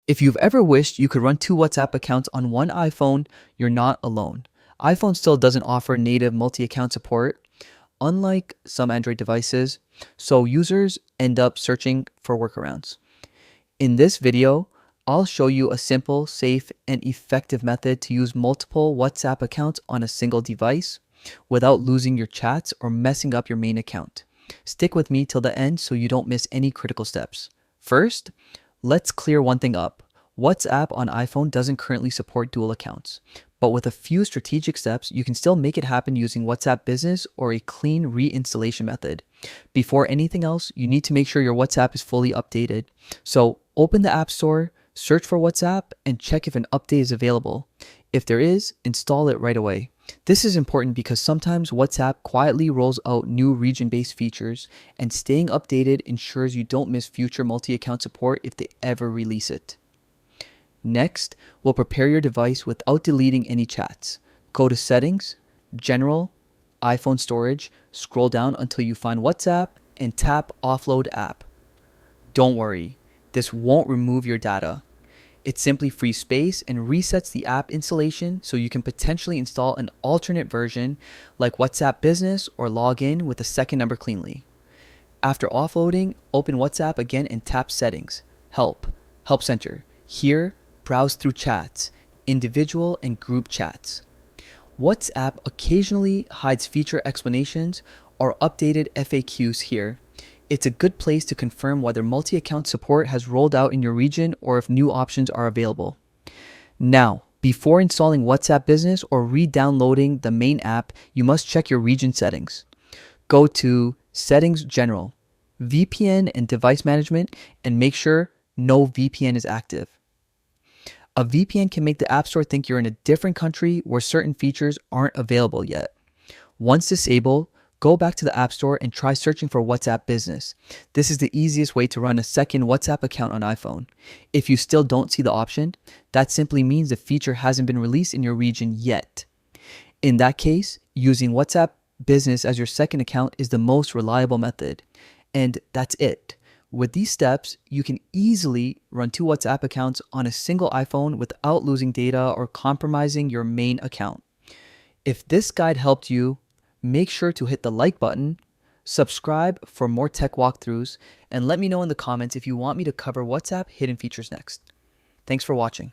If you've ever wished you could run two WhatsApp accounts on one iPhone, you're not alone. iPhone still doesn't offer native multi-account support, unlike some Android devices, so users end up searching for workarounds. In this video, I'll show you a simple, safe, and effective method to use multiple WhatsApp accounts on a single device without losing your chats or messing up your main account. Stick with me till the end so you don't miss any critical steps. First, let's clear one thing up. WhatsApp on iPhone doesn't currently support dual accounts, but with a few strategic steps, you can still make it happen using WhatsApp Business or a clean reinstallation method. Before anything else, you need to make sure your WhatsApp is fully updated. So open the App Store, search for WhatsApp, and check if an update is available. If there is, install it right away. This is important because sometimes WhatsApp quietly rolls out new region-based features, and staying updated ensures you don't miss future multi-account support if they ever release it. Next, we'll prepare your device without deleting any chats. Go to Settings, General, iPhone Storage, scroll down until you find WhatsApp, and tap Offload App. Don't worry, this won't remove your data. It simply frees space and resets the app installation so you can potentially install an alternate version like WhatsApp Business or log in with a second number cleanly. After offloading, open WhatsApp again and tap Settings, Help Center. Here, browse through chats, individual and group chats. WhatsApp occasionally hides feature explanations or updated FAQs here. It's a good place to confirm whether multi-account support has rolled out in your region or if new options are available. Now, before installing WhatsApp Business or re-downloading the main app, you must check your region settings. Go to Settings General, VPN and Device Management, and make sure no VPN is active. A VPN can make the App Store think you're in a different country where certain features aren't available yet. Once disabled, go back to the App Store and try searching for WhatsApp Business. This is the easiest way to run a second WhatsApp account on iPhone. If you still don't see the option, that simply means the feature hasn't been released in your region yet. In that case, using WhatsApp Business as your second account is the most reliable method. And that's it. With these steps, you can easily run two WhatsApp accounts on a single iPhone without losing data or compromising your main account. If this guide helped you, make sure to hit the like button, subscribe for more tech walkthroughs, and let me know in the comments if you want me to cover WhatsApp hidden features next. Thanks for watching.